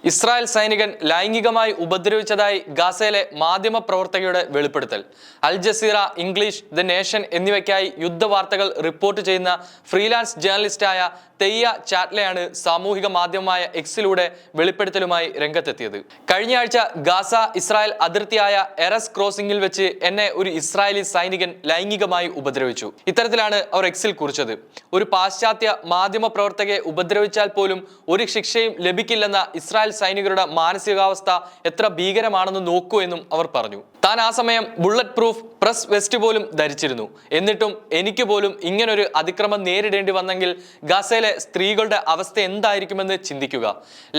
Israel സൈനികൻ ലൈംഗികമായി ഉപദ്രവിച്ചതായി ഗാസയിലെ മാധ്യമ പ്രവർത്തകയുടെ വെളിപ്പെടുത്തൽ. Al Jazeera, English, the Nation എന്നിവയ്ക്കായി യുദ്ധവാർത്തകൾ റിപ്പോർട്ട് ചെയ്യുന്ന ഫ്രീലാൻസ് ജേർണലിസ്റ്റായ തെയ്യ ചാറ്റ്ലയാണ് സാമൂഹിക മാധ്യമമായ എക്സിലൂടെ വെളിപ്പെടുത്തലുമായി രംഗത്തെത്തിയത്. കഴിഞ്ഞ ആഴ്ച ഗാസ ഇസ്രായേൽ അതിർത്തിയായ എറസ് ക്രോസിംഗിൽ വെച്ച് എന്നെ ഒരു ഇസ്രായേലി സൈനികൻ ലൈംഗികമായി ഉപദ്രവിച്ചു. ഇത്തരത്തിലാണ് അവർ എക്സിൽ കുറിച്ചത്. ഒരു പാശ്ചാത്യ മാധ്യമ പ്രവർത്തകയെ ഉപദ്രവിച്ചാൽ പോലും ഒരു ശിക്ഷയും ലഭിക്കില്ലെന്ന ഇസ്രായേൽ സൈനികരുടെ മാനസികാവസ്ഥ എത്ര ഭീകരമാണെന്ന് നോക്കൂ എന്നും അവർ പറഞ്ഞു. താൻ ആ സമയം ബുള്ളറ്റ് പ്രൂഫ് പ്രസ് വെസ്റ്റ് പോലും ധരിച്ചിരുന്നു. എന്നിട്ടും എനിക്ക് പോലും ഇങ്ങനൊരു അതിക്രമം നേരിടേണ്ടി വന്നെങ്കിൽ ഗാസയിലെ സ്ത്രീകളുടെ അവസ്ഥ എന്തായിരിക്കുമെന്ന് ചിന്തിക്കുക.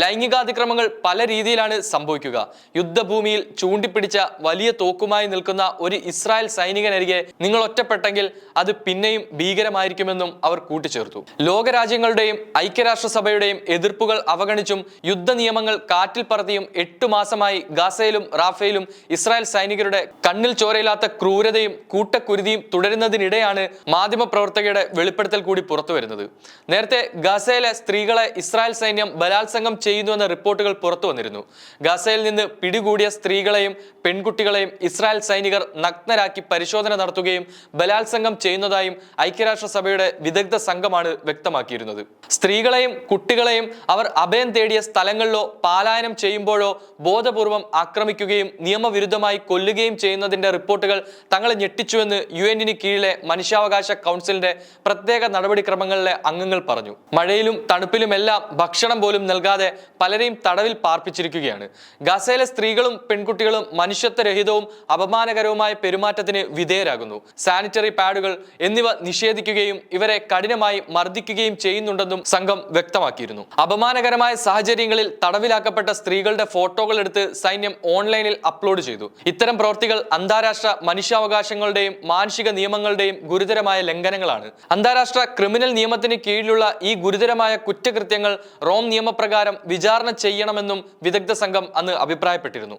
ലൈംഗികാതിക്രമങ്ങൾ പല രീതിയിലാണ് സംഭവിക്കുക. യുദ്ധഭൂമിയിൽ ചൂണ്ടിപ്പിടിച്ച വലിയ തോക്കുമായി നിൽക്കുന്ന ഒരു ഇസ്രായേൽ സൈനികനരികെ നിങ്ങൾ ഒറ്റപ്പെട്ടെങ്കിൽ അത് പിന്നെയും ഭീകരമായിരിക്കുമെന്നും അവർ കൂട്ടിച്ചേർത്തു. ലോകരാജ്യങ്ങളുടെയും ഐക്യരാഷ്ട്രസഭയുടെയും എതിർപ്പുകൾ അവഗണിച്ചും യുദ്ധ നിയമങ്ങൾ കാറ്റിൽ പറത്തിയും 8 മാസമായി ഗാസയിലും റാഫയിലും ഇസ്രായേൽ സൈനികരുടെ കണ്ണിൽ ചോരയില്ലാത്ത ക്രൂരതയും കൂട്ടക്കുരുതിയും തുടരുന്നതിനിടെയാണ് മാധ്യമപ്രവർത്തകയുടെ വെളിപ്പെടുത്തൽ കൂടി പുറത്തു വരുന്നത്. നേരത്തെ ഗാസയിലെ സ്ത്രീകളെ ഇസ്രായേൽ സൈന്യം ബലാത്സംഗം ചെയ്യുന്നുവെന്ന റിപ്പോർട്ടുകൾ പുറത്തു വന്നിരുന്നു. ഗാസയിൽ നിന്ന് പിടികൂടിയ സ്ത്രീകളെയും പെൺകുട്ടികളെയും ഇസ്രായേൽ സൈനികർ നഗ്നരാക്കി പരിശോധന നടത്തുകയും ബലാത്സംഗം ചെയ്യുന്നതായും ഐക്യരാഷ്ട്രസഭയുടെ വിദഗ്ധ സംഘമാണ് വ്യക്തമാക്കിയിരുന്നത്. സ്ത്രീകളെയും കുട്ടികളെയും അവർ അഭയം തേടിയ സ്ഥലങ്ങളിലോ പലായനം ചെയ്യുമ്പോഴോ ബോധപൂർവം ആക്രമിക്കുകയും നിയമവിരുദ്ധമായി കൊല്ലുകയും ചെയ്യുന്നതിന്റെ റിപ്പോർട്ടുകൾ തങ്ങളെ ഞെട്ടിച്ചുവെന്ന് UN കീഴിലെ മനുഷ്യാവകാശ കൗൺസിലിന്റെ പ്രത്യേക നടപടിക്രമങ്ങളിലെ അംഗങ്ങൾ പറഞ്ഞു. മഴയിലും തണുപ്പിലുമെല്ലാം ഭക്ഷണം പോലും നൽകാതെ പലരെയും തടവിൽ പാർപ്പിച്ചിരിക്കുകയാണ്. ഗാസയിലെ സ്ത്രീകളും പെൺകുട്ടികളും മനുഷ്യത്വരഹിതവും അപമാനകരവുമായ പെരുമാറ്റത്തിന് വിധേയരാകുന്നു. സാനിറ്ററി പാഡുകൾ എന്നിവ നിഷേധിക്കുകയും ഇവരെ കഠിനമായി മർദ്ദിക്കുകയും ചെയ്യുന്നുണ്ടെന്നും സംഘം വ്യക്തമാക്കിയിരുന്നു. അപമാനകരമായ സാഹചര്യങ്ങളിൽ തടവിലാക്കപ്പെട്ട സ്ത്രീകളുടെ ഫോട്ടോകൾ എടുത്ത് സൈന്യം ഓൺലൈനിൽ അപ്ലോഡ് ചെയ്തു. ഇത്തരം പ്രവൃത്തികൾ അന്താരാഷ്ട്ര മനുഷ്യാവകാശങ്ങളുടെയും മാനുഷിക നിയമങ്ങളുടെയും ഗുരുതരമായ ലംഘനങ്ങളാണ്. അന്താരാഷ്ട്ര ക്രിമിനൽ നിയമത്തിന് കീഴിലുള്ള ഈ ഗുരുതരമായ കുറ്റകൃത്യങ്ങൾ റോം നിയമപ്രകാരം വിചാരണ ചെയ്യണമെന്നും വിദഗ്ധ സംഘം അന്ന് അഭിപ്രായപ്പെട്ടിരുന്നു.